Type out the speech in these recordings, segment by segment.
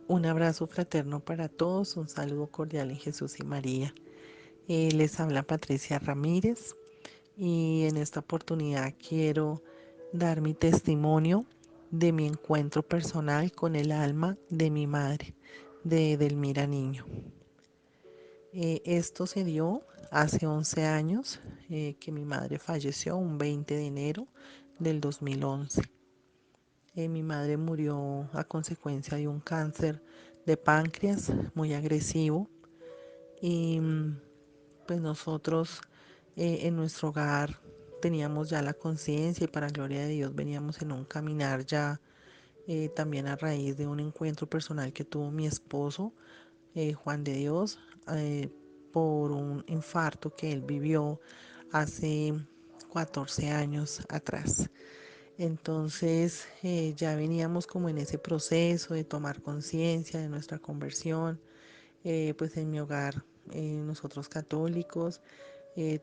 Un abrazo fraterno para todos, un saludo cordial en Jesús y María. Les habla Patricia Ramírez y en esta oportunidad quiero dar mi testimonio de mi encuentro personal con el alma de mi madre, de Edelmira Niño. Esto se dio hace 11 años que mi madre falleció un 20 de enero del 2011. Mi madre murió a consecuencia de un cáncer de páncreas muy agresivo y pues nosotros en nuestro hogar teníamos ya la conciencia y para gloria de Dios veníamos en un caminar ya también a raíz de un encuentro personal que tuvo mi esposo Juan de Dios eh, por un infarto que él vivió hace 14 años atrás. Entonces ya veníamos como en ese proceso de tomar conciencia de nuestra conversión, pues en mi hogar, nosotros católicos,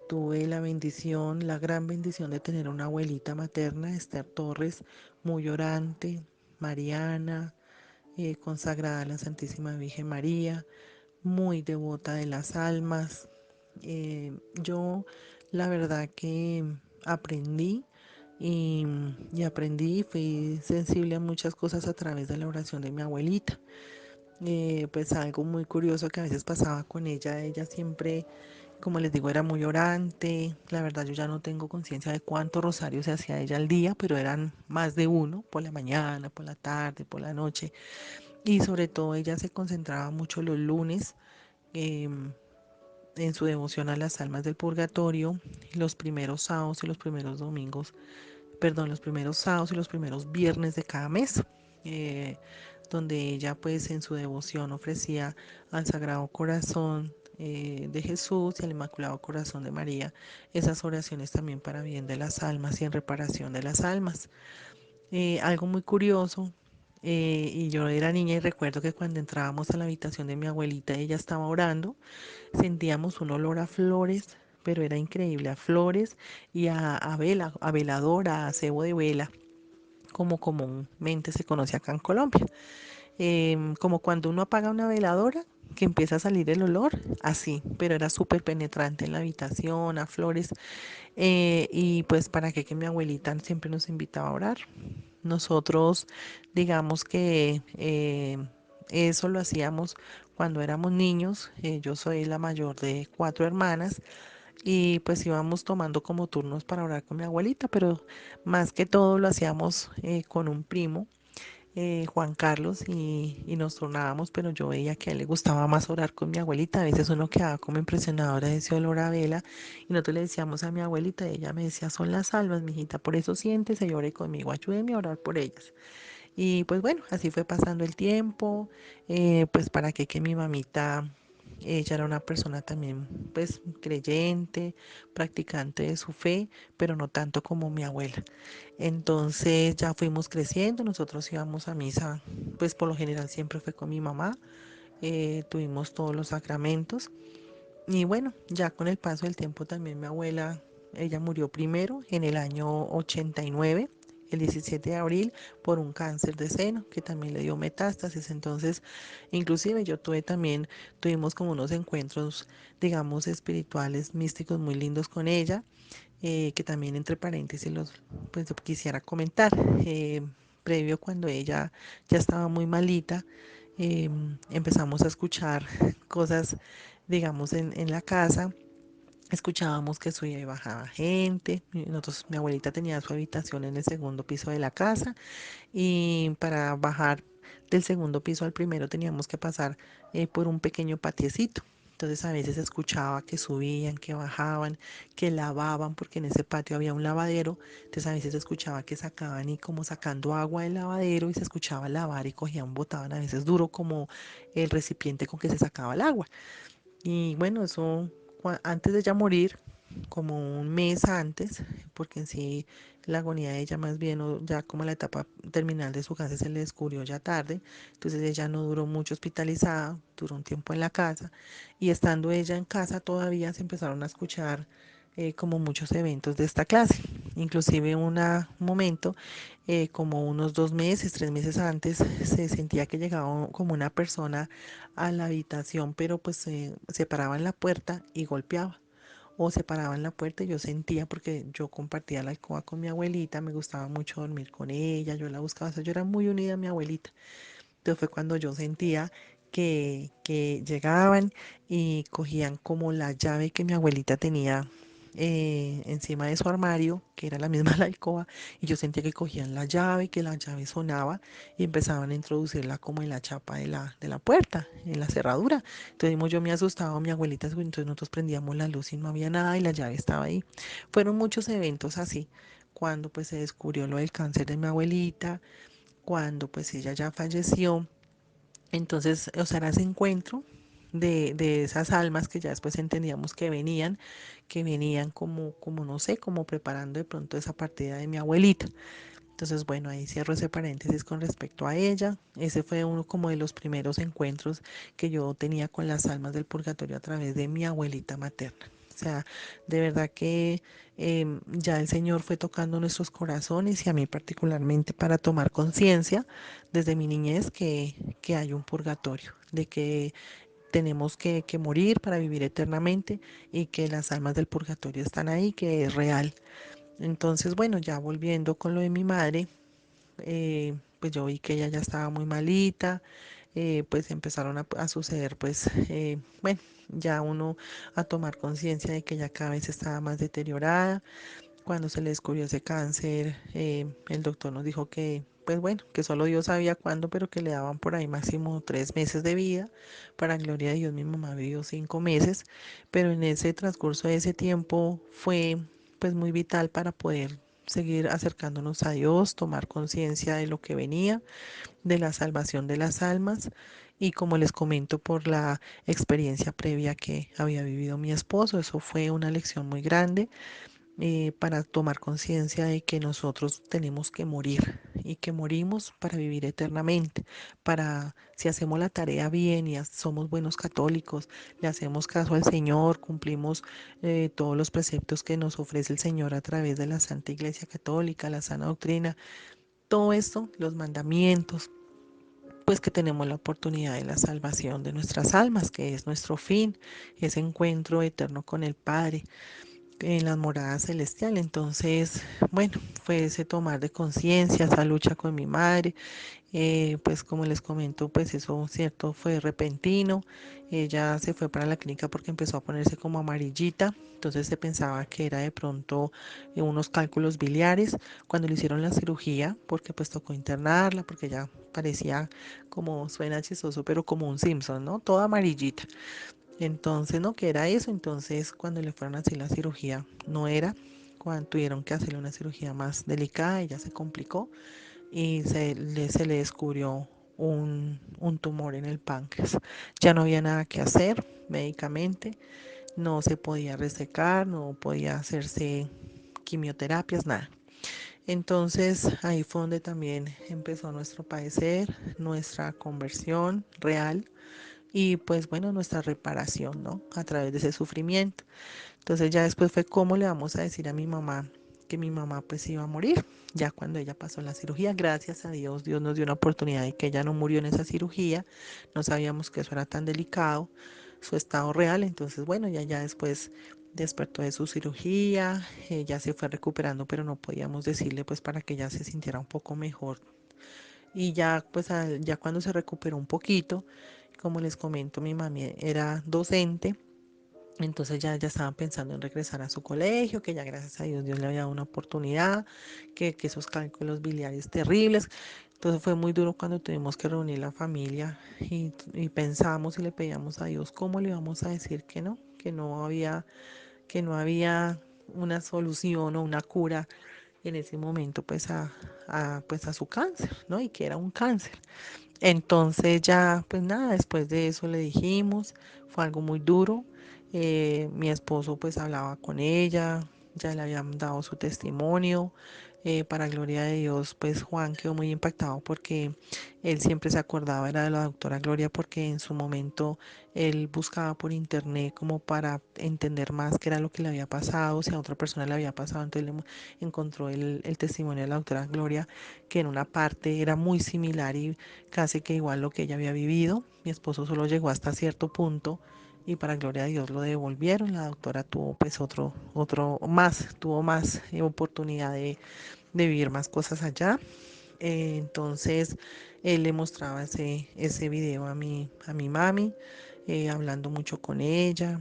tuve la bendición, la gran bendición de tener una abuelita materna, Esther Torres, muy orante, mariana, consagrada a la Santísima Virgen María, muy devota de las almas. Yo la verdad que aprendí y, y fui sensible a muchas cosas a través de la oración de mi abuelita. Pues algo muy curioso que a veces pasaba con ella siempre, como les digo, era muy orante. La verdad yo ya no tengo conciencia de cuántos rosarios se hacía ella al día, pero eran más de uno, por la mañana, por la tarde, por la noche. Y sobre todo ella se concentraba mucho los lunes. em, en su devoción a las almas del purgatorio, los primeros sábados y los primeros domingos, perdón, los primeros sábados y los primeros viernes de cada mes, eh, donde ella pues en su devoción ofrecía al Sagrado Corazón de Jesús y al Inmaculado Corazón de María esas oraciones también para bien de las almas y en reparación de las almas. Algo muy curioso, y yo era niña y recuerdo que cuando entrábamos a la habitación de mi abuelita ella estaba orando, sentíamos un olor a flores, pero era increíble, a flores y a vela, a veladora, a cebo de vela, como comúnmente se conoce acá en Colombia. Como cuando uno apaga una veladora, que empieza a salir el olor, así, pero era súper penetrante en la habitación, a flores. Y pues para qué que mi abuelita siempre nos invitaba a orar. Nosotros, digamos que eso lo hacíamos cuando éramos niños. Yo soy la mayor de cuatro hermanas y pues íbamos tomando como turnos para orar con mi abuelita, pero más que todo lo hacíamos con un primo, Juan Carlos, y nos turnábamos, pero yo veía que a él le gustaba más orar con mi abuelita. A veces uno quedaba como impresionado de ese olor a vela y nosotros le decíamos a mi abuelita, y ella me decía, son las almas, mijita, por eso siéntese y ore conmigo, ayúdeme a orar por ellas. Y pues bueno, así fue pasando el tiempo, pues para qué que mi mamita, ella era una persona también pues creyente, practicante de su fe, pero no tanto como mi abuela. Entonces ya fuimos creciendo, nosotros íbamos a misa, pues por lo general siempre fue con mi mamá, tuvimos todos los sacramentos y bueno, ya con el paso del tiempo también mi abuela, ella murió primero en el año 89, el 17 de abril, por un cáncer de seno que también le dio metástasis. Entonces, inclusive yo tuve también, tuvimos como unos encuentros, digamos, espirituales, místicos muy lindos con ella, que también entre paréntesis los pues quisiera comentar. Previo cuando ella ya estaba muy malita, empezamos a escuchar cosas, digamos, en la casa. Escuchábamos que subía y bajaba gente. Nosotros, mi abuelita tenía su habitación en el segundo piso de la casa y para bajar del segundo piso al primero teníamos que pasar por un pequeño patiecito. Entonces a veces escuchaba que subían, que bajaban, que lavaban, porque en ese patio había un lavadero. Entonces a veces escuchaba que sacaban y como sacando agua del lavadero y se escuchaba lavar y cogían, botaban a veces duro como el recipiente con que se sacaba el agua. Y bueno, eso antes de ella morir, como un mes antes, porque en sí la agonía de ella más bien, o ya como la etapa terminal de su cáncer se le descubrió ya tarde, entonces ella no duró mucho hospitalizada, duró un tiempo en la casa y estando ella en casa todavía se empezaron a escuchar como muchos eventos de esta clase. Inclusive un momento, como unos 2 meses, 3 meses antes, se sentía que llegaba como una persona a la habitación, pero pues se paraba en la puerta y golpeaba. O se paraba en la puerta y yo sentía, porque yo compartía la alcoba con mi abuelita, me gustaba mucho dormir con ella, yo la buscaba, o sea, yo era muy unida a mi abuelita. Entonces fue cuando yo sentía que llegaban y cogían como la llave que mi abuelita tenía encima de su armario, que era la misma la alcoba, y yo sentía que cogían la llave, que la llave sonaba y empezaban a introducirla como en la chapa de la puerta, en la cerradura. Entonces yo me asustaba, mi abuelita, entonces nosotros prendíamos la luz y no había nada y la llave estaba ahí. Fueron muchos eventos así, cuando pues se descubrió lo del cáncer de mi abuelita, cuando pues ella ya falleció. Entonces, o sea, era ese encuentro de esas almas que ya después entendíamos que venían como no sé, como preparando de pronto esa partida de mi abuelita. Entonces, bueno, ahí cierro ese paréntesis con respecto a ella. Ese fue uno como de los primeros encuentros que yo tenía con las almas del purgatorio a través de mi abuelita materna. O sea, de verdad que ya el Señor fue tocando nuestros corazones y a mí particularmente para tomar conciencia desde mi niñez que hay un purgatorio, de que tenemos que morir para vivir eternamente y que las almas del purgatorio están ahí, que es real. Entonces, bueno, ya volviendo con lo de mi madre, pues yo vi que ella ya estaba muy malita, pues empezaron a suceder, pues, bueno, ya uno a tomar conciencia de que ella cada vez estaba más deteriorada. Cuando se le descubrió ese cáncer, el doctor nos dijo que, pues bueno, que solo Dios sabía cuándo, pero que le daban por ahí máximo 3 meses de vida. Para gloria de Dios, mi mamá vivió 5 meses, pero en ese transcurso de ese tiempo fue pues muy vital para poder seguir acercándonos a Dios, tomar conciencia de lo que venía, de la salvación de las almas y como les comento por la experiencia previa que había vivido mi esposo, eso fue una lección muy grande para tomar conciencia de que nosotros tenemos que morir y que morimos para vivir eternamente, para si hacemos la tarea bien y somos buenos católicos, le hacemos caso al Señor, cumplimos todos los preceptos que nos ofrece el Señor a través de la Santa Iglesia Católica, la sana doctrina, todo esto, los mandamientos, pues que tenemos la oportunidad de la salvación de nuestras almas, que es nuestro fin, ese encuentro eterno con el Padre en la morada celestial. Entonces, bueno, fue ese tomar de conciencia, esa lucha con mi madre, pues como les comento, pues eso cierto fue repentino. Ella se fue para la clínica porque empezó a ponerse como amarillita, entonces se pensaba que era de pronto unos cálculos biliares. Cuando le hicieron la cirugía, porque pues tocó internarla, porque ya parecía, como suena chistoso, pero como un Simpson, ¿no? Toda amarillita. Entonces, no, que era eso. Entonces, cuando le fueron a hacer la cirugía, no era. Cuando tuvieron que hacerle una cirugía más delicada, ella se complicó y se le descubrió un tumor en el páncreas. Ya no había nada que hacer médicamente, no se podía resecar, no podía hacerse quimioterapias, nada. Entonces ahí fue donde también empezó nuestro padecer, nuestra conversión real y pues bueno, nuestra reparación, ¿no? A través de ese sufrimiento. Entonces ya después fue cómo le vamos a decir a mi mamá que mi mamá pues iba a morir. Ya cuando ella pasó la cirugía, gracias a Dios, Dios nos dio una oportunidad de que ella no murió en esa cirugía. No sabíamos que eso era tan delicado, su estado real. Entonces bueno, ya después despertó de su cirugía, ya se fue recuperando, pero no podíamos decirle pues para que ella se sintiera un poco mejor. Y ya pues ya cuando se recuperó un poquito, como les comento, mi mami era docente, entonces ya estaban pensando en regresar a su colegio, que ya gracias a Dios le había dado una oportunidad, que esos cálculos biliares terribles. Entonces fue muy duro cuando tuvimos que reunir la familia y pensamos y le pedíamos a Dios cómo le íbamos a decir que no había una solución o una cura en ese momento pues pues a su cáncer, ¿no? Y que era un cáncer. Entonces ya, pues nada, después de eso le dijimos, fue algo muy duro. Mi esposo pues hablaba con ella, ya le habían dado su testimonio, Para gloria de Dios, pues Juan quedó muy impactado porque él siempre se acordaba, era de la doctora Gloria, porque en su momento él buscaba por internet como para entender más qué era lo que le había pasado, si a otra persona le había pasado, entonces encontró el testimonio de la doctora Gloria, que en una parte era muy similar y casi que igual lo que ella había vivido. Mi esposo solo llegó hasta cierto punto y para gloria de Dios lo devolvieron. La doctora tuvo pues tuvo más oportunidad de vivir más cosas allá. Entonces él le mostraba ese video a mi mami, hablando mucho con ella,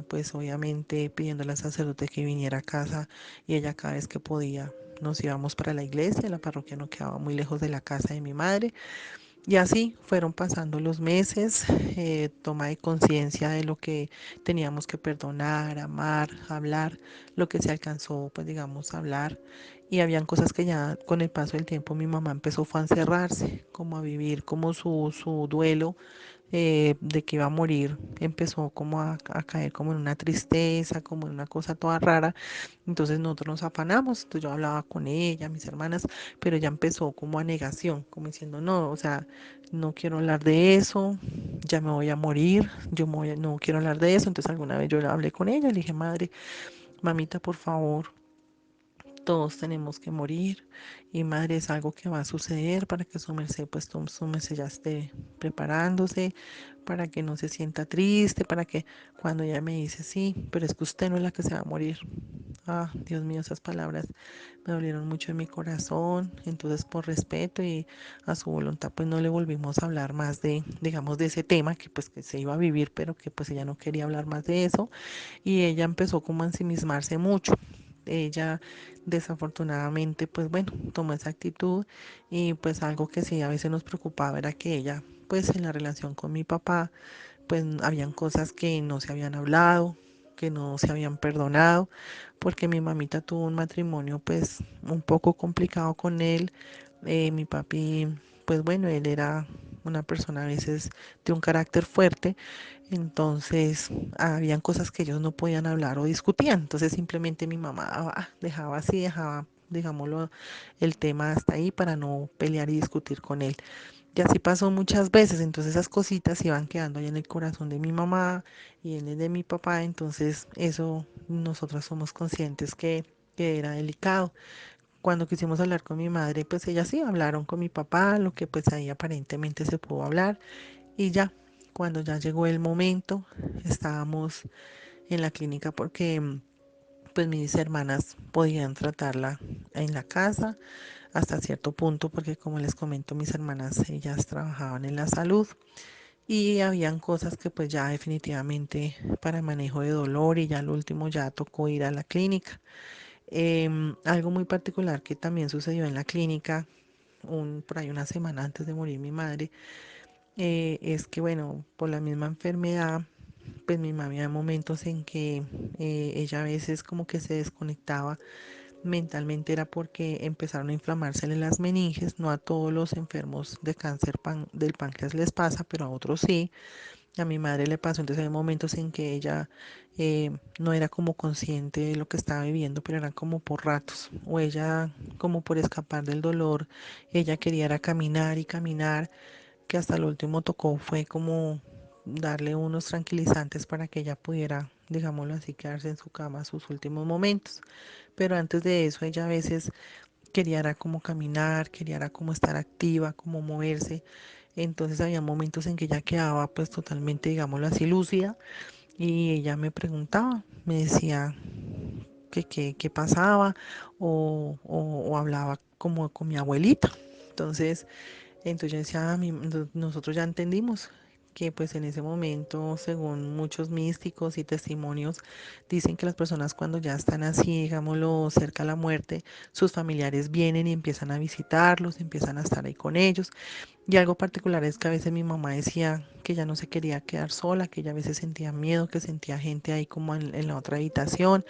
pues obviamente pidiéndole al sacerdote que viniera a casa y ella cada vez que podía nos íbamos para la iglesia, la parroquia no quedaba muy lejos de la casa de mi madre. Y así fueron pasando los meses, toma de conciencia de lo que teníamos que perdonar, amar, hablar, lo que se alcanzó, pues digamos, a hablar. Y habían cosas que ya con el paso del tiempo mi mamá empezó fue a encerrarse, como a vivir como su duelo de que iba a morir, empezó como a caer como en una tristeza, como en una cosa toda rara. Entonces nosotros nos afanamos, entonces yo hablaba con ella, mis hermanas, pero ella empezó como a negación, como diciendo, no, o sea, no quiero hablar de eso, ya me voy a morir, no quiero hablar de eso. Entonces alguna vez yo hablé con ella, le dije, madre, mamita, por favor, todos tenemos que morir y madre es algo que va a suceder para que su merced pues su merced ya esté preparándose, para que no se sienta triste, para que cuando ella me dice sí, pero es que usted no es la que se va a morir. Ah, Dios mío, esas palabras me dolieron mucho en mi corazón. Entonces, por respeto y a su voluntad, pues no le volvimos a hablar más de, digamos, de ese tema que pues que se iba a vivir, pero que pues ella no quería hablar más de eso. Y ella empezó como a ensimismarse mucho. Ella desafortunadamente, pues bueno, tomó esa actitud y pues algo que sí a veces nos preocupaba era que ella, pues en la relación con mi papá, pues habían cosas que no se habían hablado, que no se habían perdonado, porque mi mamita tuvo un matrimonio pues un poco complicado con él. Mi papi, pues bueno, él era una persona a veces de un carácter fuerte, entonces habían cosas que ellos no podían hablar o discutían, entonces simplemente mi mamá dejaba así, dejaba, digámoslo, el tema hasta ahí para no pelear y discutir con él. Y así pasó muchas veces, entonces esas cositas iban quedando ahí en el corazón de mi mamá y en el de mi papá, entonces eso nosotros somos conscientes que era delicado. Cuando quisimos hablar con mi madre, pues ellas sí hablaron con mi papá, lo que pues ahí aparentemente se pudo hablar y ya, cuando ya llegó el momento, estábamos en la clínica porque pues mis hermanas podían tratarla en la casa hasta cierto punto porque como les comento mis hermanas ellas trabajaban en la salud y habían cosas que pues ya definitivamente para el manejo de dolor y ya al último ya tocó ir a la clínica. Algo muy particular que también sucedió en la clínica por ahí una semana antes de morir mi madre, es que bueno, por la misma enfermedad, pues mi mamá había momentos en que ella a veces como que se desconectaba mentalmente, era porque empezaron a inflamársele las meninges. No a todos los enfermos de cáncer del páncreas les pasa, pero a otros sí. A mi madre le pasó, entonces hay momentos en que ella no era como consciente de lo que estaba viviendo, pero eran como por ratos, o ella como por escapar del dolor, ella quería era caminar y caminar, que hasta lo último tocó fue como darle unos tranquilizantes para que ella pudiera, digámoslo así, quedarse en su cama sus últimos momentos. Pero antes de eso ella a veces quería era como caminar, quería era como estar activa, como moverse. Entonces había momentos en que ella quedaba pues totalmente, digámoslo así, lúcida y ella me preguntaba, me decía qué pasaba o hablaba como con mi abuelita. Entonces yo decía, nosotros ya entendimos que pues en ese momento, según muchos místicos y testimonios, dicen que las personas cuando ya están así, digámoslo, cerca a la muerte, sus familiares vienen y empiezan a visitarlos, empiezan a estar ahí con ellos. Y algo particular es que a veces mi mamá decía que ya no se quería quedar sola, que ella a veces sentía miedo, que sentía gente ahí como en la otra habitación.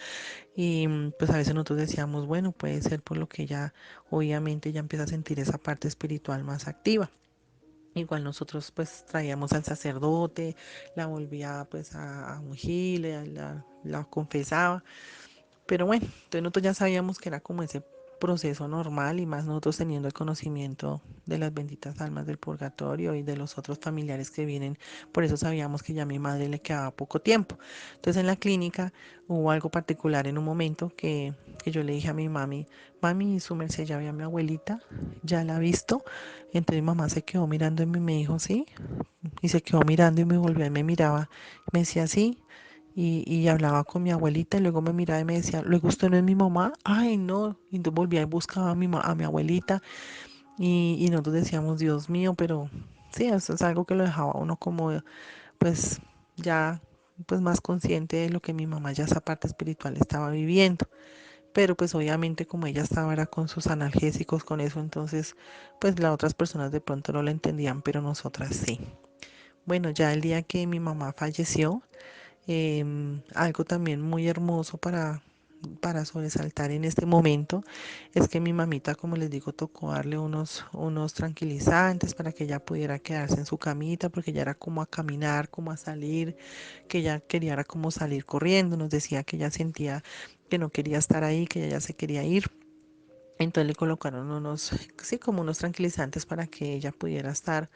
Y pues a veces nosotros decíamos, bueno, puede ser por lo que ella obviamente ya empieza a sentir esa parte espiritual más activa. Igual nosotros pues traíamos al sacerdote, la volvía pues a ungir, la confesaba, pero bueno, entonces nosotros ya sabíamos que era como ese proceso normal y más nosotros teniendo el conocimiento de las benditas almas del purgatorio y de los otros familiares que vienen. Por eso sabíamos que ya a mi madre le quedaba poco tiempo. Entonces en la clínica hubo algo particular en un momento que yo le dije a mi mami, mami, su merced ya ve a mi abuelita, ya la ha visto. Entonces mi mamá se quedó mirando y me dijo, sí, y se quedó mirando y me volvió y me miraba, me decía sí, y hablaba con mi abuelita y luego me miraba y me decía, luego usted no es mi mamá, ay no, y entonces volvía y buscaba a mi abuelita y nosotros decíamos, Dios mío, pero sí, eso es algo que lo dejaba uno como pues ya pues más consciente de lo que mi mamá ya esa parte espiritual estaba viviendo. Pero pues obviamente como ella estaba era con sus analgésicos, con eso, entonces pues las otras personas de pronto no lo entendían, pero nosotras sí. Bueno, ya el día que mi mamá falleció, algo también muy hermoso para sobresaltar en este momento es que mi mamita, como les digo, tocó darle unos tranquilizantes para que ella pudiera quedarse en su camita, porque ya era como a caminar, como a salir, que ella quería era como salir corriendo, nos decía que ella sentía que no quería estar ahí, que ella ya se quería ir. Entonces le colocaron unos, sí, como unos tranquilizantes para que ella pudiera estar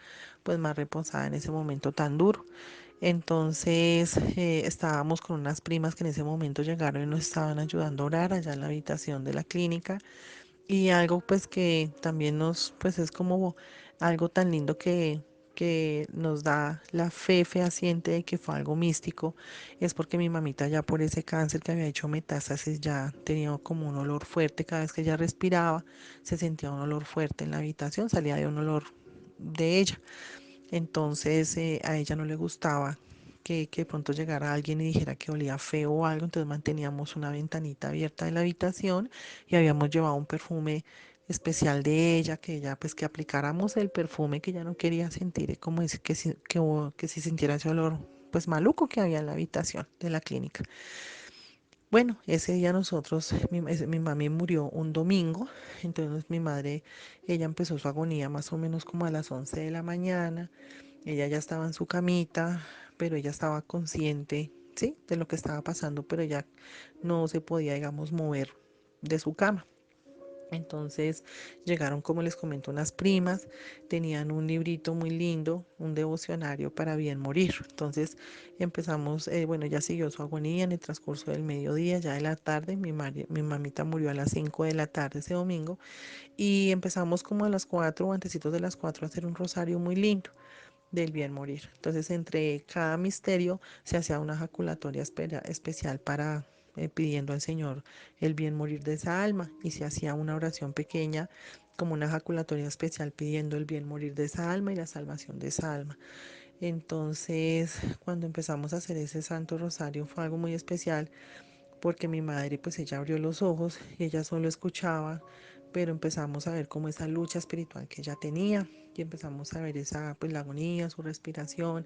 pues más reposada en ese momento tan duro. Entonces estábamos con unas primas que en ese momento llegaron y nos estaban ayudando a orar allá en la habitación de la clínica. Y algo pues que también nos, pues es como algo tan lindo que nos da la fe fehaciente de que fue algo místico, es porque mi mamita ya por ese cáncer que había hecho metástasis ya tenía como un olor fuerte, cada vez que ella respiraba se sentía un olor fuerte en la habitación, salía de un olor de ella. Entonces a ella no le gustaba que de pronto llegara alguien y dijera que olía feo o algo, entonces manteníamos una ventanita abierta de la habitación y habíamos llevado un perfume especial de ella, que ella pues que aplicáramos el perfume que ella no quería sentir, como es que si sintiera ese olor pues maluco que había en la habitación de la clínica. Bueno, ese día nosotros, mi mami murió un domingo, entonces mi madre, ella empezó su agonía más o menos como a las 11 de la mañana, ella ya estaba en su camita, pero ella estaba consciente, sí, de lo que estaba pasando, pero ella no se podía, digamos, mover de su cama. Entonces llegaron, como les comento, unas primas, tenían un librito muy lindo, un devocionario para bien morir. Entonces empezamos, bueno, ya siguió su agonía en el transcurso del mediodía, ya de la tarde, mi mamita murió a las 5 de la tarde ese domingo y empezamos como a las 4 o antecitos de las 4 a hacer un rosario muy lindo del bien morir. Entonces, entre cada misterio se hacía una ejaculatoria especial para pidiendo al Señor el bien morir de esa alma y se hacía una oración pequeña como una ejaculatoria especial pidiendo el bien morir de esa alma y la salvación de esa alma. Entonces, cuando empezamos a hacer ese Santo Rosario fue algo muy especial porque mi madre pues ella abrió los ojos y ella solo escuchaba, pero empezamos a ver como esa lucha espiritual que ella tenía y empezamos a ver esa pues la agonía, su respiración.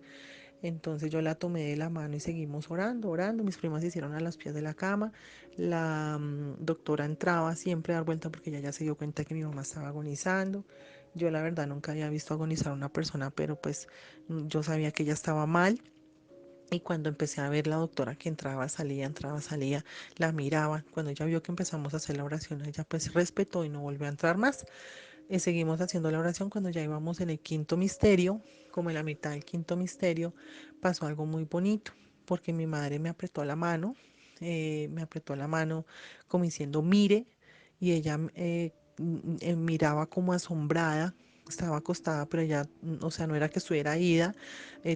Entonces yo la tomé de la mano y seguimos orando, orando. Mis primas se hicieron a los pies de la cama. La doctora entraba siempre a dar vuelta porque ella ya se dio cuenta que mi mamá estaba agonizando. Yo la verdad nunca había visto agonizar a una persona, pero pues yo sabía que ella estaba mal. Y cuando empecé a ver la doctora que entraba, salía, la miraba. Cuando ella vio que empezamos a hacer la oración, ella pues respetó y no volvió a entrar más. Seguimos haciendo la oración cuando ya íbamos en el quinto misterio, como en la mitad del quinto misterio, pasó algo muy bonito, porque mi madre me apretó la mano como diciendo, mire, y ella miraba como asombrada, estaba acostada, pero ella, o sea, no era que estuviera ida,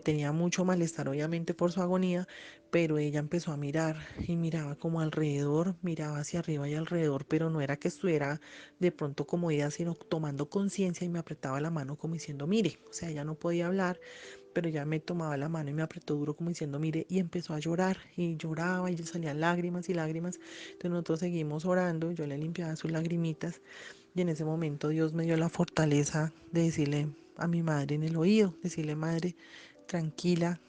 tenía mucho malestar obviamente por su agonía, pero ella empezó a mirar y miraba como alrededor, miraba hacia arriba y alrededor, pero no era que estuviera de pronto como ella, sino tomando conciencia y me apretaba la mano como diciendo, mire, o sea, ella no podía hablar, pero ya me tomaba la mano y me apretó duro como diciendo, mire, y empezó a llorar y lloraba y le salían lágrimas y lágrimas. Entonces nosotros seguimos orando, yo le limpiaba sus lagrimitas y en ese momento Dios me dio la fortaleza de decirle a mi madre en el oído, decirle, madre, tranquila,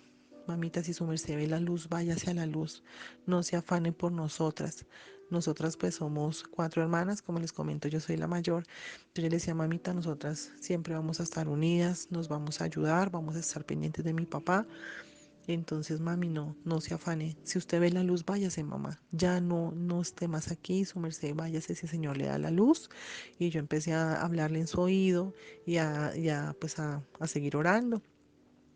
mamita, si su merced ve la luz, vaya hacia la luz, no se afane por nosotras. Nosotras pues somos cuatro hermanas, como les comento, yo soy la mayor. Yo le decía, mamita, nosotras siempre vamos a estar unidas, nos vamos a ayudar, vamos a estar pendientes de mi papá. Entonces, mami, no se afane. Si usted ve la luz, váyase, mamá. Ya no esté más aquí, su merced, váyase si el Señor le da la luz. Y yo empecé a hablarle en su oído y a seguir orando.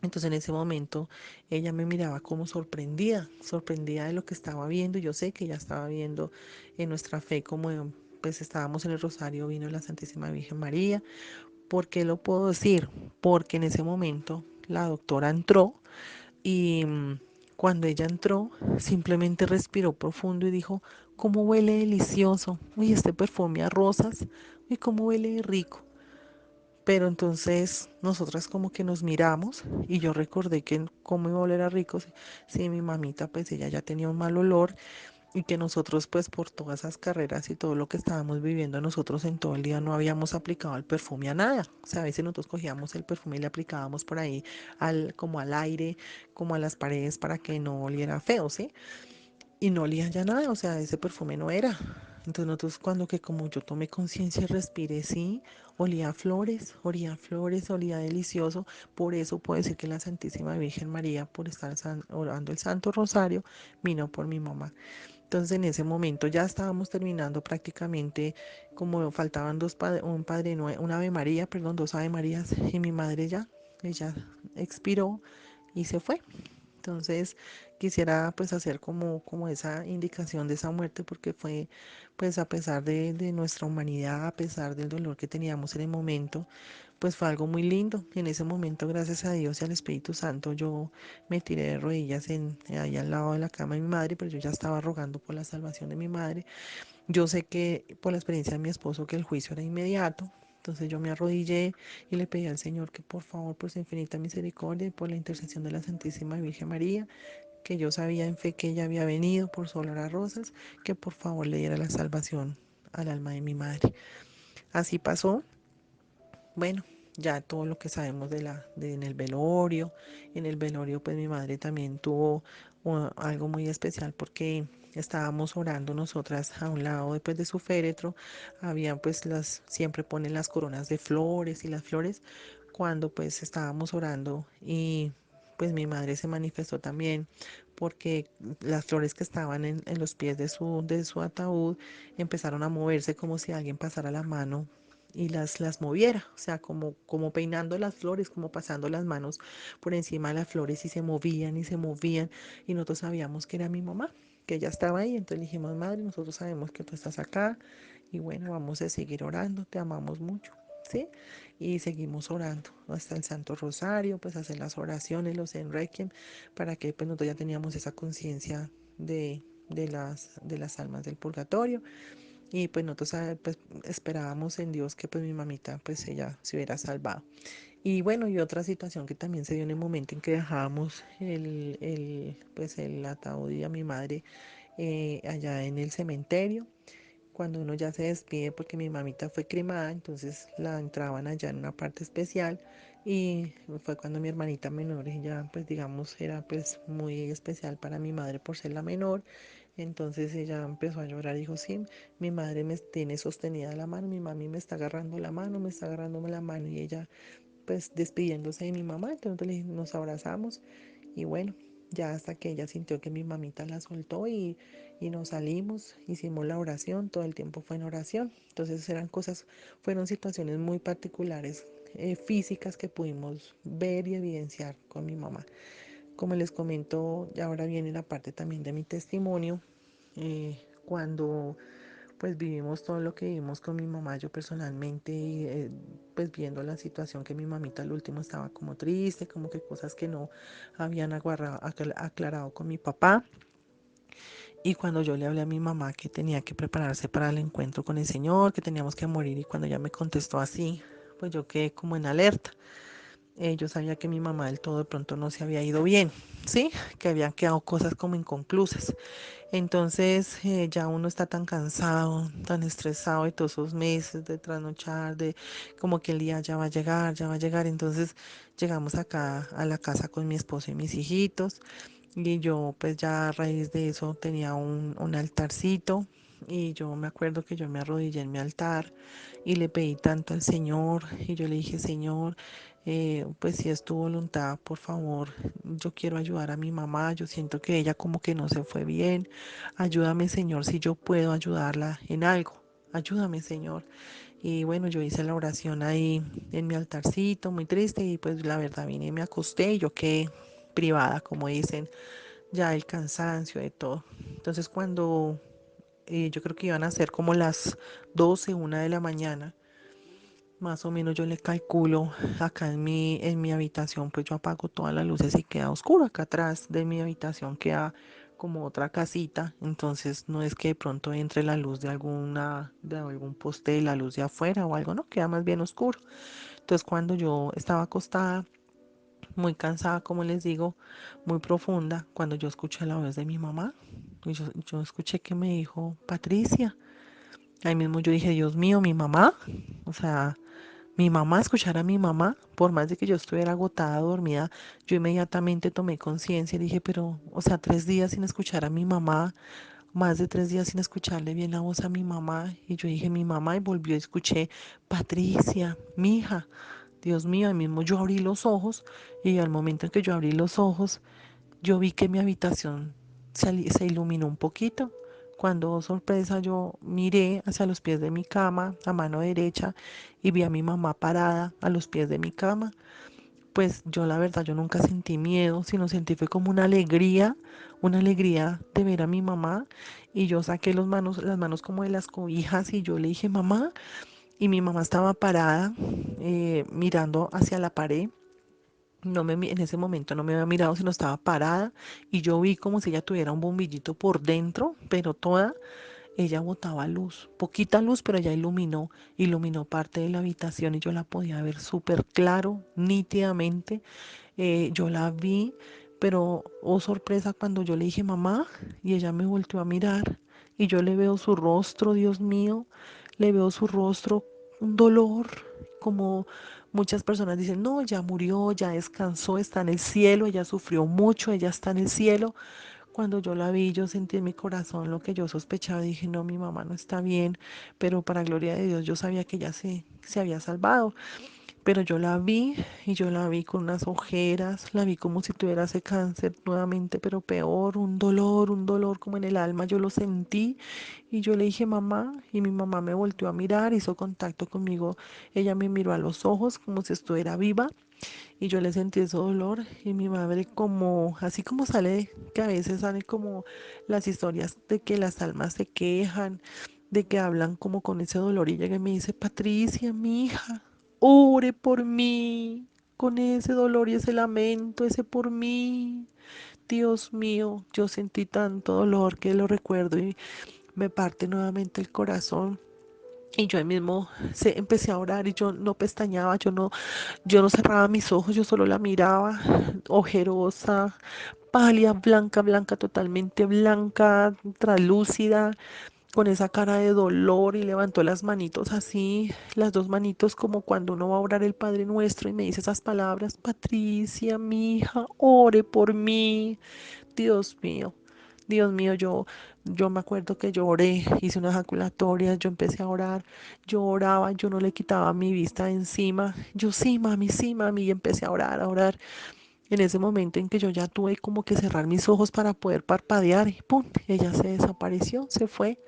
Entonces en ese momento ella me miraba como sorprendida, sorprendida de lo que estaba viendo. Yo sé que ella estaba viendo en nuestra fe como pues estábamos en el Rosario, vino la Santísima Virgen María. ¿Por qué lo puedo decir? Porque en ese momento la doctora entró y cuando ella entró simplemente respiró profundo y dijo, ¿cómo huele delicioso? Uy, este perfume a rosas, uy, cómo huele rico. Pero entonces nosotras como que nos miramos y yo recordé que cómo iba a oler a rico si mi mamita pues ella ya tenía un mal olor y que nosotros pues por todas esas carreras y todo lo que estábamos viviendo nosotros en todo el día no habíamos aplicado el perfume a nada. O sea, a veces nosotros cogíamos el perfume y le aplicábamos por ahí como al aire, como a las paredes para que no oliera feo, ¿sí? Y no olía ya nada, o sea, ese perfume no era. Entonces nosotros cuando que como yo tomé conciencia y respiré, sí, olía a flores, olía delicioso. Por eso puedo decir que la Santísima Virgen María, por estar orando el Santo Rosario, vino por mi mamá. Entonces en ese momento ya estábamos terminando prácticamente, como faltaban un Padre una Ave María, perdón, dos Ave Marías, y mi madre ella expiró y se fue. Entonces quisiera pues hacer como esa indicación de esa muerte porque fue pues a pesar de nuestra humanidad, a pesar del dolor que teníamos en el momento, pues fue algo muy lindo. En ese momento, gracias a Dios y al Espíritu Santo, yo me tiré de rodillas ahí al lado de la cama de mi madre, pero yo ya estaba rogando por la salvación de mi madre. Yo sé que por la experiencia de mi esposo que el juicio era inmediato. Entonces yo me arrodillé y le pedí al Señor que por favor, por su infinita misericordia y por la intercesión de la Santísima Virgen María, que yo sabía en fe que ella había venido por su olor a rosas, que por favor le diera la salvación al alma de mi madre. Así pasó. Bueno, ya todo lo que sabemos en el velorio. En el velorio, pues mi madre también tuvo algo muy especial porque estábamos orando nosotras a un lado después de su féretro. Había pues siempre ponen las coronas de flores y las flores cuando pues estábamos orando y pues mi madre se manifestó también porque las flores que estaban en los pies de su ataúd empezaron a moverse como si alguien pasara la mano y las moviera, o sea, como peinando las flores, como pasando las manos por encima de las flores y se movían y se movían y nosotros sabíamos que era mi mamá, que ella estaba ahí, entonces le dijimos, madre, nosotros sabemos que tú estás acá y bueno, vamos a seguir orando, te amamos mucho, ¿sí? Y seguimos orando hasta el Santo Rosario, pues hacer las oraciones, los enrequiem, para que pues nosotros ya teníamos esa conciencia de las almas del purgatorio y pues nosotros pues, esperábamos en Dios que pues mi mamita pues ella se hubiera salvado. Y bueno, y otra situación que también se dio en el momento en que dejábamos pues el ataúd y a mi madre allá en el cementerio, cuando uno ya se despide porque mi mamita fue cremada, entonces la entraban allá en una parte especial y fue cuando mi hermanita menor, ella pues digamos era pues muy especial para mi madre por ser la menor, entonces ella empezó a llorar y dijo, sí, mi madre me tiene sostenida la mano, mi mami me está agarrando la mano, me está agarrando la mano y ella pues despidiéndose de mi mamá, entonces nos abrazamos y bueno, ya hasta que ella sintió que mi mamita la soltó y nos salimos, hicimos la oración, todo el tiempo fue en oración. Entonces fueron situaciones muy particulares, físicas que pudimos ver y evidenciar con mi mamá. Como les comento, ya ahora viene la parte también de mi testimonio. Cuando pues vivimos todo lo que vivimos con mi mamá, yo personalmente, pues viendo la situación que mi mamita al último estaba como triste, como que cosas que no habían aclarado con mi papá. Y cuando yo le hablé a mi mamá que tenía que prepararse para el encuentro con el Señor, que teníamos que morir, y cuando ella me contestó así, pues yo quedé como en alerta. Yo sabía que mi mamá del todo de pronto no se había ido bien, ¿sí? Que habían quedado cosas como inconclusas. Entonces ya uno está tan cansado, tan estresado de todos esos meses de trasnochar, de como que el día ya va a llegar, ya va a llegar. Entonces llegamos acá a la casa con mi esposo y mis hijitos y yo pues ya a raíz de eso tenía un altarcito y yo me acuerdo que yo me arrodillé en mi altar y le pedí tanto al Señor y yo le dije, Señor, Pues si es tu voluntad, por favor, yo quiero ayudar a mi mamá, yo siento que ella como que no se fue bien, ayúdame Señor si yo puedo ayudarla en algo, ayúdame Señor. Y bueno, yo hice la oración ahí en mi altarcito, muy triste, y pues la verdad vine y me acosté y yo quedé privada, como dicen, ya el cansancio de todo. Entonces cuando yo creo que iban a ser como las 12 1 de la mañana, más o menos yo le calculo acá en mi habitación, pues yo apago todas las luces y queda oscuro. Acá atrás de mi habitación queda como otra casita, entonces no es que de pronto entre la luz de algún poste, la luz de afuera o algo, no, queda más bien oscuro. Entonces cuando yo estaba acostada, muy cansada, como les digo, muy profunda, cuando yo escuché la voz de mi mamá, y yo escuché que me dijo, Patricia, ahí mismo yo dije, Dios mío, mi mamá, o sea, mi mamá, escuchar a mi mamá, por más de que yo estuviera agotada, dormida, yo inmediatamente tomé conciencia y dije, pero, o sea, 3 días sin escuchar a mi mamá, más de 3 días sin escucharle bien la voz a mi mamá, y yo dije, mi mamá, y volvió y escuché, Patricia, mi hija, Dios mío, ahí mismo yo abrí los ojos, y al momento en que yo abrí los ojos, yo vi que mi habitación se iluminó un poquito. Cuando, oh, sorpresa, yo miré hacia los pies de mi cama, a mano derecha, y vi a mi mamá parada a los pies de mi cama. Pues yo la verdad, yo nunca sentí miedo, sino sentí fue como una alegría de ver a mi mamá. Y yo saqué las manos como de las cobijas y yo le dije, mamá, y mi mamá estaba parada mirando hacia la pared. En ese momento no me había mirado, sino estaba parada y yo vi como si ella tuviera un bombillito por dentro, pero ella botaba luz, poquita luz, pero ella iluminó parte de la habitación y yo la podía ver súper claro, nítidamente. Yo la vi, pero oh sorpresa cuando yo le dije mamá y ella me volteó a mirar y yo le veo su rostro, Dios mío, le veo su rostro, un dolor, como muchas personas dicen, no, ya murió, ya descansó, está en el cielo, ella sufrió mucho, ella está en el cielo. Cuando yo la vi, yo sentí en mi corazón lo que yo sospechaba. Dije, no, mi mamá no está bien, pero para gloria de Dios yo sabía que ella se había salvado. Pero yo la vi y yo la vi con unas ojeras, la vi como si tuviera ese cáncer nuevamente, pero peor, un dolor como en el alma. Yo lo sentí y yo le dije mamá y mi mamá me volteó a mirar, hizo contacto conmigo. Ella me miró a los ojos como si estuviera viva y yo le sentí ese dolor y mi madre como, así como sale, que a veces salen como las historias de que las almas se quejan, de que hablan como con ese dolor y llega y me dice, Patricia, mi hija, ore por mí, con ese dolor y ese lamento, ese por mí. Dios mío, yo sentí tanto dolor que lo recuerdo y me parte nuevamente el corazón. Y yo ahí mismo empecé a orar y yo no pestañeaba, yo no cerraba mis ojos, yo solo la miraba, ojerosa, pálida, blanca, blanca, totalmente blanca, translúcida, con esa cara de dolor y levantó las manitos así, las dos manitos como cuando uno va a orar el Padre Nuestro y me dice esas palabras, Patricia, mi hija, ore por mí. Dios mío, Dios mío, yo me acuerdo que yo oré, hice una ejaculatoria, yo empecé a orar, yo oraba, yo no le quitaba mi vista de encima, yo sí, mami, y empecé a orar, a orar. En ese momento en que yo ya tuve como que cerrar mis ojos para poder parpadear y pum, ella se desapareció, se fue.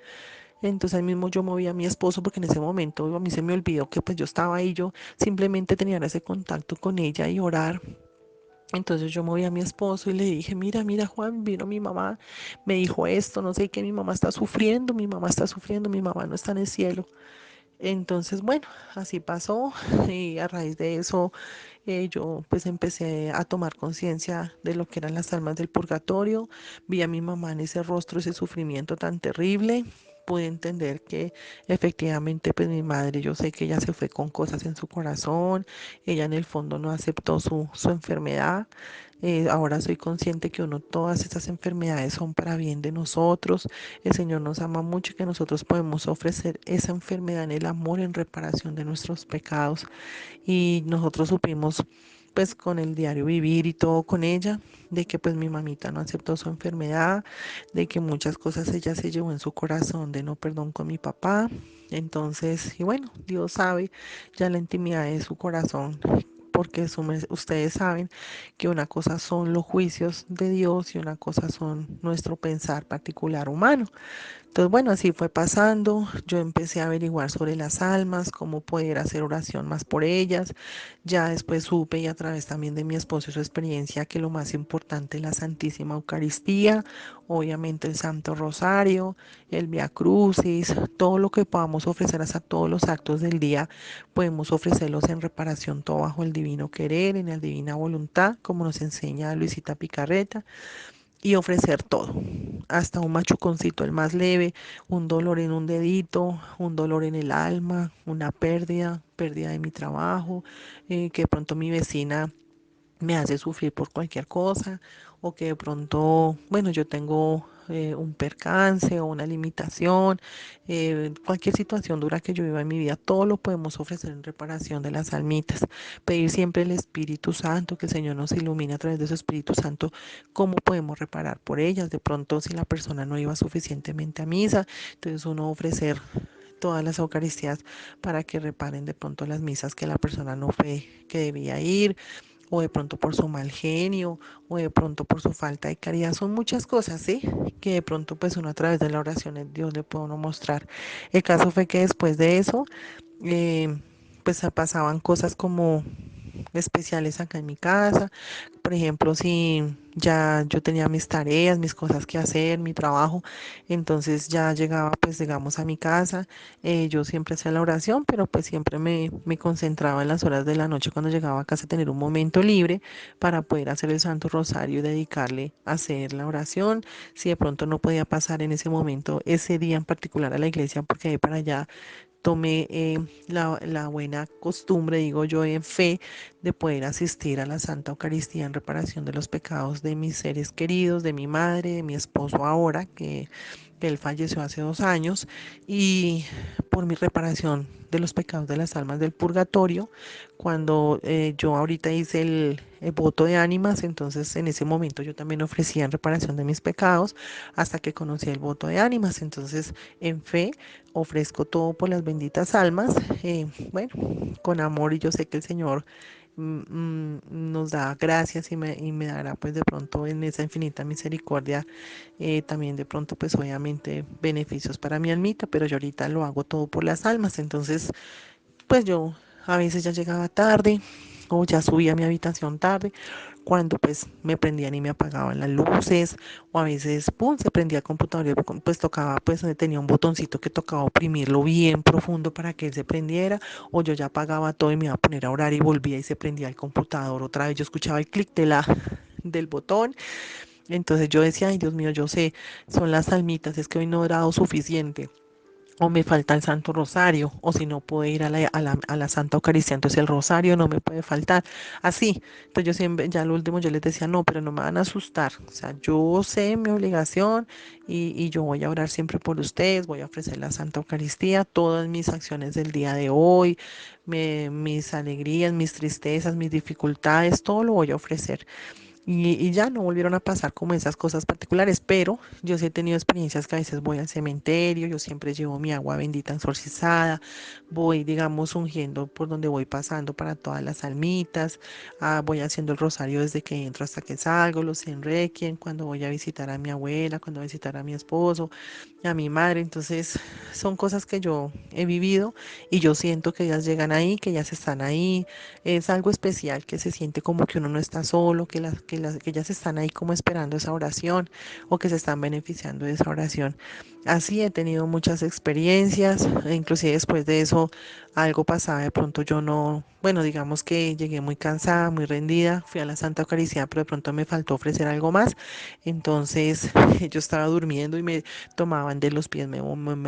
Entonces ahí mismo yo moví a mi esposo porque en ese momento a mí se me olvidó que pues yo estaba ahí, yo simplemente tenía ese contacto con ella y orar. Entonces yo moví a mi esposo y le dije, mira, mira Juan, vino mi mamá, me dijo esto, no sé qué, mi mamá está sufriendo, mi mamá está sufriendo, mi mamá no está en el cielo. Entonces, bueno, así pasó y a raíz de eso yo pues empecé a tomar conciencia de lo que eran las almas del purgatorio, vi a mi mamá en ese rostro, ese sufrimiento tan terrible, pude entender que efectivamente pues mi madre, yo sé que ella se fue con cosas en su corazón, ella en el fondo no aceptó su enfermedad. Ahora soy consciente que uno, todas estas enfermedades son para bien de nosotros. El Señor nos ama mucho y que nosotros podemos ofrecer esa enfermedad en el amor, en reparación de nuestros pecados. Y nosotros supimos, pues con el diario vivir y todo con ella, de que pues mi mamita no aceptó su enfermedad, de que muchas cosas ella se llevó en su corazón de no perdón con mi papá. Entonces, y bueno, Dios sabe ya la intimidad de su corazón porque ustedes saben que una cosa son los juicios de Dios y una cosa son nuestro pensar particular humano. Entonces, bueno, así fue pasando. Yo empecé a averiguar sobre las almas, cómo poder hacer oración más por ellas. Ya después supe y a través también de mi esposo y su experiencia que lo más importante es la Santísima Eucaristía, obviamente el Santo Rosario, el Vía Crucis, todo lo que podamos ofrecer hasta todos los actos del día, podemos ofrecerlos en reparación todo bajo el divino querer, en la divina voluntad, como nos enseña Luisita Picarreta y ofrecer todo, hasta un machuconcito el más leve, un dolor en un dedito, un dolor en el alma, una pérdida de mi trabajo, que de pronto mi vecina me hace sufrir por cualquier cosa o que de pronto, bueno, yo tengo un percance o una limitación, cualquier situación dura que yo viva en mi vida, todo lo podemos ofrecer en reparación de las almitas. Pedir siempre el Espíritu Santo, que el Señor nos ilumine a través de su Espíritu Santo, cómo podemos reparar por ellas. De pronto, si la persona no iba suficientemente a misa, entonces uno ofrecer todas las Eucaristías para que reparen de pronto las misas que la persona no fue que debía ir, o de pronto por su mal genio, o de pronto por su falta de caridad. Son muchas cosas, ¿sí? Que de pronto pues uno a través de la oración Dios le puede uno mostrar. El caso fue que después de eso, eh, pues pasaban cosas como especiales acá en mi casa. Por ejemplo, si ya yo tenía mis tareas, mis cosas que hacer, mi trabajo, entonces ya llegaba pues digamos a mi casa, yo siempre hacía la oración, pero pues siempre me concentraba en las horas de la noche cuando llegaba a casa a tener un momento libre para poder hacer el Santo Rosario y dedicarle a hacer la oración. Si de pronto no podía pasar en ese momento, ese día en particular a la iglesia, porque ahí para allá tomé la buena costumbre, digo yo, en fe, de poder asistir a la Santa Eucaristía en reparación de los pecados de mis seres queridos, de mi madre, de mi esposo ahora, que él falleció hace 2 años, y por mi reparación de los pecados de las almas del purgatorio, cuando yo ahorita hice el voto de ánimas, entonces en ese momento yo también ofrecía en reparación de mis pecados hasta que conocí el voto de ánimas, entonces en fe ofrezco todo por las benditas almas, bueno, con amor y yo sé que el Señor nos da gracias y me dará pues de pronto en esa infinita misericordia también de pronto pues obviamente beneficios para mi almita, pero yo ahorita lo hago todo por las almas, entonces pues yo a veces ya llegaba tarde o ya subía a mi habitación tarde, cuando pues me prendían y me apagaban las luces, o a veces, pum, se prendía el computador y pues tocaba, pues tenía un botoncito que tocaba oprimirlo bien profundo para que él se prendiera, o yo ya apagaba todo y me iba a poner a orar y volvía y se prendía el computador otra vez, yo escuchaba el clic del botón, entonces yo decía, ay Dios mío, yo sé, son las almitas, es que hoy no he orado suficiente o me falta el Santo Rosario, o si no puedo ir a la Santa Eucaristía, entonces el Rosario no me puede faltar. Así, entonces yo siempre, ya al último yo les decía, no, pero no me van a asustar. O sea, yo sé mi obligación y yo voy a orar siempre por ustedes, voy a ofrecer la Santa Eucaristía, todas mis acciones del día de hoy, mis alegrías, mis tristezas, mis dificultades, todo lo voy a ofrecer. Y ya no volvieron a pasar como esas cosas particulares, pero yo sí he tenido experiencias que a veces voy al cementerio, yo siempre llevo mi agua bendita exorcizada, voy, digamos, ungiendo por donde voy pasando para todas las almitas, voy haciendo el rosario desde que entro hasta que salgo, los enrequien, cuando voy a visitar a mi abuela, cuando voy a visitar a mi esposo, a mi madre, entonces son cosas que yo he vivido y yo siento que ellas llegan ahí, que ellas están ahí, es algo especial que se siente como que uno no está solo, que ellas están ahí como esperando esa oración o que se están beneficiando de esa oración. Así he tenido muchas experiencias, inclusive después de eso algo pasaba, de pronto yo no, bueno, digamos que llegué muy cansada, muy rendida, fui a la Santa Eucaristía, pero de pronto me faltó ofrecer algo más, entonces yo estaba durmiendo y me tomaban de los pies, me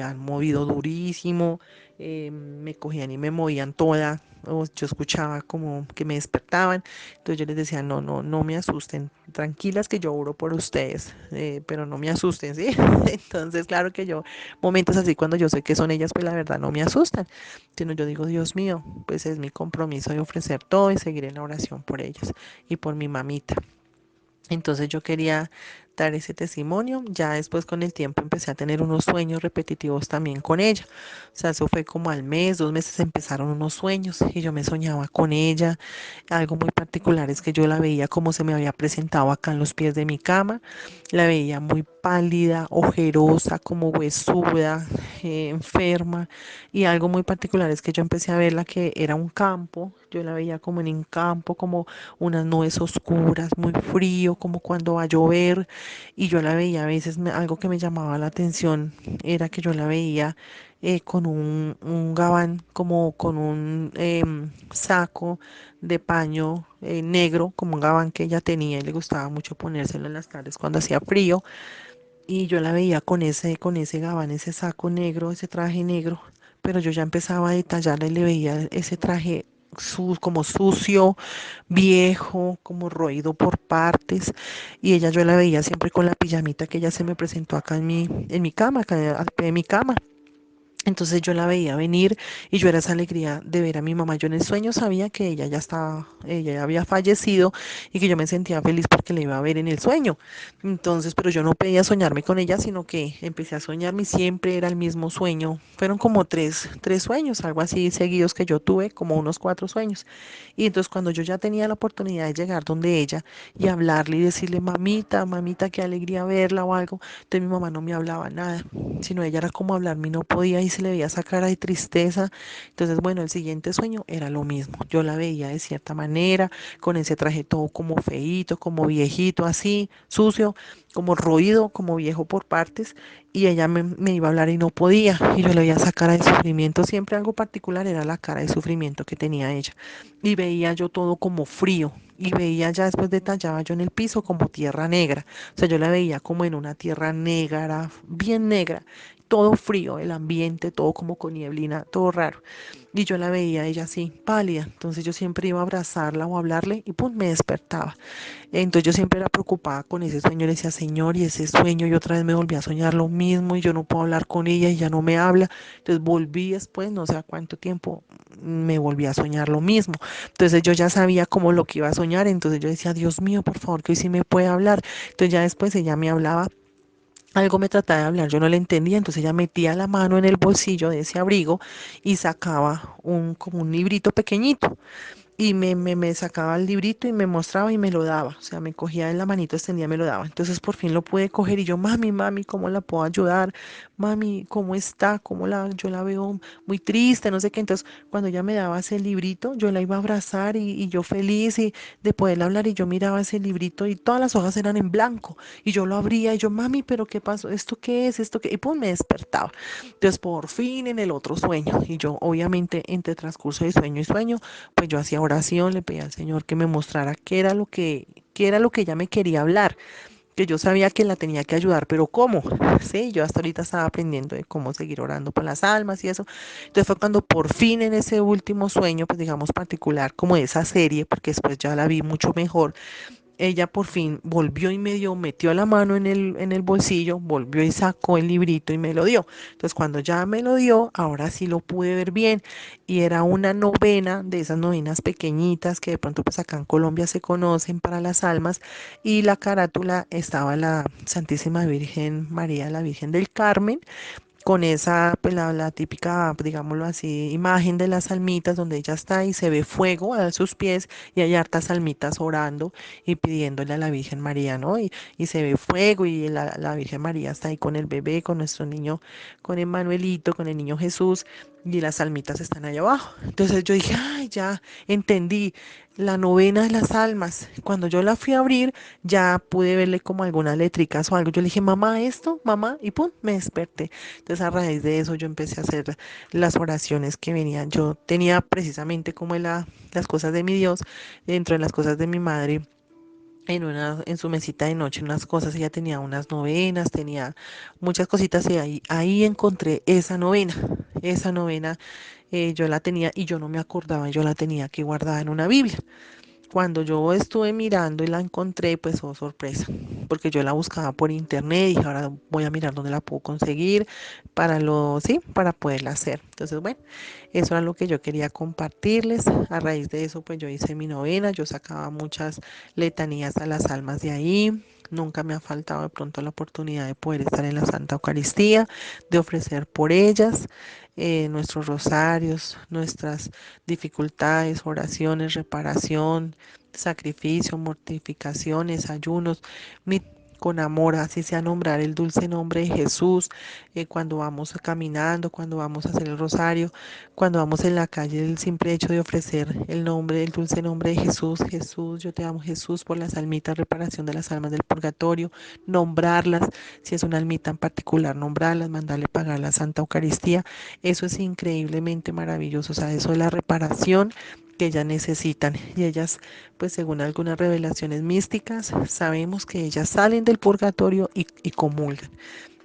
han movido durísimo, me cogían y me movían toda, o yo escuchaba como que me despertaban, entonces yo les decía, no, no, no me asusten, tranquilas que yo oro por ustedes, pero no me asusten, ¿sí? Entonces, claro que yo, momentos así cuando yo sé que son ellas, pues la verdad no me asustan, sino yo digo, Dios mío, pues es mi compromiso de ofrecer todo y seguir en la oración por ellas y por mi mamita. Entonces yo quería aceptar ese testimonio. Ya después con el tiempo empecé a tener unos sueños repetitivos también con ella. O sea, eso fue como al mes, 2 meses empezaron unos sueños y yo me soñaba con ella. Algo muy particular es que yo la veía como se me había presentado acá en los pies de mi cama. La veía muy pálida, ojerosa, como huesuda, enferma. Y algo muy particular es que yo empecé a verla que era un campo. Yo la veía como en un campo, como unas nubes oscuras, muy frío, como cuando va a llover. Y yo la veía a veces, algo que me llamaba la atención era que yo la veía con un gabán, como con un saco de paño negro, como un gabán que ella tenía y le gustaba mucho ponérselo en las tardes cuando hacía frío. Y yo la veía con ese gabán, ese saco negro, ese traje negro, pero yo ya empezaba a detallarla y le veía ese traje como sucio, viejo, como roído por partes, y ella yo la veía siempre con la pijamita que ella se me presentó acá en mi cama, acá al pie de mi cama. Entonces yo la veía venir y yo era esa alegría de ver a mi mamá. Yo en el sueño sabía que ella ya estaba, ella ya había fallecido y que yo me sentía feliz porque la iba a ver en el sueño. Entonces, pero yo no pedía soñarme con ella, sino que empecé a soñarme y siempre era el mismo sueño. Fueron como tres sueños, algo así seguidos que yo tuve, como unos 4 sueños. Y entonces cuando yo ya tenía la oportunidad de llegar donde ella y hablarle y decirle, mamita, mamita, qué alegría verla o algo, entonces mi mamá no me hablaba nada, sino ella era como hablarme y no podía y se le veía esa cara de tristeza. Entonces, bueno, el siguiente sueño era lo mismo. Yo la veía de cierta manera, con ese traje todo como feíto, como viejito, así, sucio, como roído, como viejo por partes, y ella me iba a hablar y no podía, y yo le veía esa cara de sufrimiento, siempre algo particular era la cara de sufrimiento que tenía ella, y veía yo todo como frío, y veía ya después detallaba yo en el piso como tierra negra, o sea, yo la veía como en una tierra negra, bien negra, todo frío, el ambiente, todo como con nieblina, todo raro. Y yo la veía ella así, pálida. Entonces yo siempre iba a abrazarla o a hablarle y pum, me despertaba. Entonces yo siempre era preocupada con ese sueño, le decía, Señor, y ese sueño, y otra vez me volví a soñar lo mismo, y yo no puedo hablar con ella, y ya no me habla. Entonces volví después, no sé a cuánto tiempo, me volví a soñar lo mismo. Entonces yo ya sabía cómo lo que iba a soñar, entonces yo decía, Dios mío, por favor, que hoy sí me puede hablar. Entonces ya después ella me hablaba, algo me trataba de hablar, yo no le entendía, entonces ella metía la mano en el bolsillo de ese abrigo y sacaba como un librito pequeñito y me sacaba el librito y me mostraba y me lo daba, o sea, me cogía en la manito extendida y me lo daba. Entonces por fin lo pude coger y yo, mami, mami, ¿cómo la puedo ayudar? Mami, ¿cómo está? Yo la veo muy triste, no sé qué. Entonces cuando ella me daba ese librito, yo la iba a abrazar y yo feliz y de poderle hablar y yo miraba ese librito y todas las hojas eran en blanco y yo lo abría y yo, mami, ¿pero qué pasó? ¿Esto qué es? ¿Esto qué? Y pues me despertaba. Entonces por fin en el otro sueño y yo obviamente entre transcurso de sueño y sueño pues yo hacía oración, le pedía al Señor que me mostrara qué era lo que ella me quería hablar, que yo sabía que la tenía que ayudar, pero ¿cómo? Sí, yo hasta ahorita estaba aprendiendo de cómo seguir orando por las almas y eso. Entonces fue cuando por fin en ese último sueño, pues digamos particular, como de esa serie, porque después ya la vi mucho mejor, ella por fin volvió y me dio, metió la mano en el bolsillo, volvió y sacó el librito y me lo dio. Entonces cuando ya me lo dio, ahora sí lo pude ver bien y era una novena de esas novenas pequeñitas que de pronto pues acá en Colombia se conocen para las almas y la carátula estaba la Santísima Virgen María, la Virgen del Carmen con esa, pues la típica, digámoslo así, imagen de las almitas donde ella está y se ve fuego a sus pies y hay hartas almitas orando y pidiéndole a la Virgen María, ¿no? Y se ve fuego y la Virgen María está ahí con el bebé, con nuestro niño, con Emmanuelito, con el niño Jesús y las almitas están allá abajo. Entonces yo dije, ay, ya entendí, la novena de las almas. Cuando yo la fui a abrir, ya pude verle como algunas letricas o algo. Yo le dije, mamá, esto, mamá, y pum, me desperté. Entonces a raíz de eso yo empecé a hacer las oraciones que venían. Yo tenía precisamente como las cosas de mi Dios, dentro de las cosas de mi madre. En su mesita de noche, unas cosas, ella tenía unas novenas, tenía muchas cositas y ahí encontré esa novena yo la tenía y yo no me acordaba, yo la tenía que guardar en una Biblia. Cuando yo estuve mirando y la encontré, pues oh sorpresa, porque yo la buscaba por internet y dije, ahora voy a mirar dónde la puedo conseguir sí, para poderla hacer. Entonces, bueno, eso era lo que yo quería compartirles. A raíz de eso, pues yo hice mi novena, yo sacaba muchas letanías a las almas de ahí. Nunca me ha faltado de pronto la oportunidad de poder estar en la Santa Eucaristía, de ofrecer por ellas nuestros rosarios, nuestras dificultades, oraciones, reparación, sacrificio, mortificaciones, ayunos, mi, con amor, así sea nombrar el dulce nombre de Jesús, cuando vamos caminando, cuando vamos a hacer el rosario, cuando vamos en la calle, el simple hecho de ofrecer el nombre, el dulce nombre de Jesús, Jesús, yo te amo Jesús, por las almitas, reparación de las almas del purgatorio, nombrarlas, si es una almita en particular, nombrarlas, mandarle pagar la Santa Eucaristía, eso es increíblemente maravilloso, o sea, eso es la reparación que ellas necesitan y ellas, pues según algunas revelaciones místicas, sabemos que ellas salen del purgatorio y comulgan.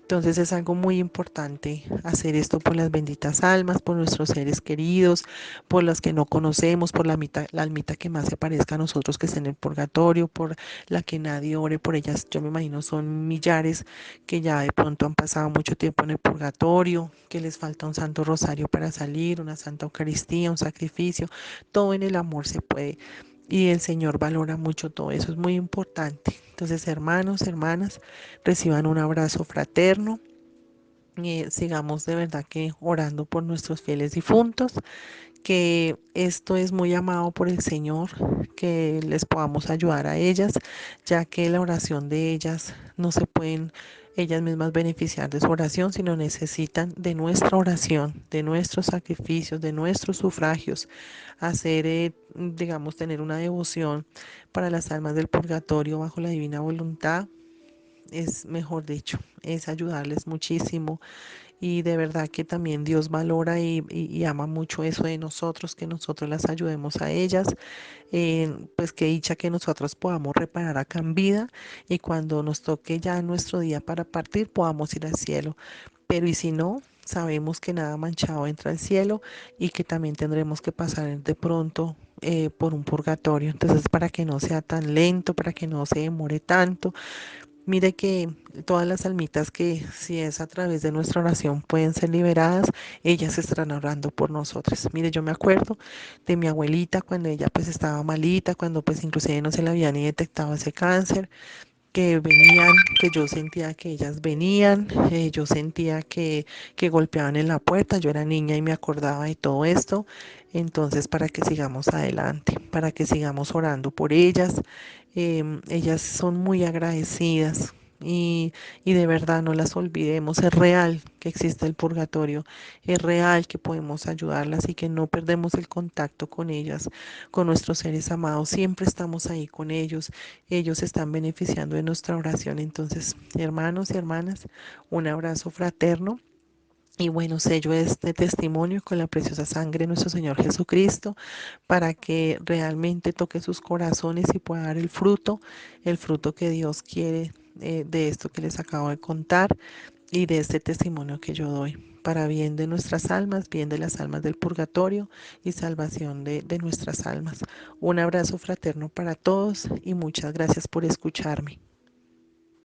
Entonces es algo muy importante hacer esto por las benditas almas, por nuestros seres queridos, por las que no conocemos, por la almita que más se parezca a nosotros que está en el purgatorio, por la que nadie ore por ellas. Yo me imagino son millares que ya de pronto han pasado mucho tiempo en el purgatorio, que les falta un santo rosario para salir, una santa Eucaristía, un sacrificio. Todo en el amor se puede. Y el Señor valora mucho todo eso, es muy importante. Entonces, hermanos, hermanas, reciban un abrazo fraterno y sigamos de verdad que orando por nuestros fieles difuntos, que esto es muy amado por el Señor, que les podamos ayudar a ellas, ya que la oración de ellas no se pueden ellas mismas beneficiar de su oración, sino necesitan de nuestra oración, de nuestros sacrificios, de nuestros sufragios, hacer, digamos, tener una devoción para las almas del purgatorio bajo la divina voluntad. Es mejor dicho, es ayudarles muchísimo y de verdad que también Dios valora y ama mucho eso de nosotros, que nosotros las ayudemos a ellas, pues que dicha que nosotros podamos reparar acá en vida y cuando nos toque ya nuestro día para partir podamos ir al cielo. Pero y si no, sabemos que nada manchado entra al cielo y que también tendremos que pasar de pronto por un purgatorio. Entonces, para que no sea tan lento, para que no se demore tanto, mire que todas las almitas que si es a través de nuestra oración pueden ser liberadas, ellas estarán orando por nosotras. Mire, yo me acuerdo de mi abuelita cuando ella pues estaba malita, cuando pues inclusive no se le había ni detectado ese cáncer, que venían, que yo sentía que ellas venían, yo sentía que golpeaban en la puerta, yo era niña y me acordaba de todo esto, entonces para que sigamos adelante, para que sigamos orando por ellas, ellas son muy agradecidas. Y de verdad no las olvidemos, es real que existe el purgatorio, es real que podemos ayudarlas y que no perdemos el contacto con ellas, con nuestros seres amados, siempre estamos ahí con ellos se están beneficiando de nuestra oración. Entonces, hermanos y hermanas, un abrazo fraterno. Y bueno, sello este testimonio con la preciosa sangre de nuestro Señor Jesucristo para que realmente toque sus corazones y pueda dar el fruto que Dios quiere de esto que les acabo de contar y de este testimonio que yo doy, para bien de nuestras almas, bien de las almas del purgatorio y salvación de nuestras almas. Un abrazo fraterno para todos y muchas gracias por escucharme.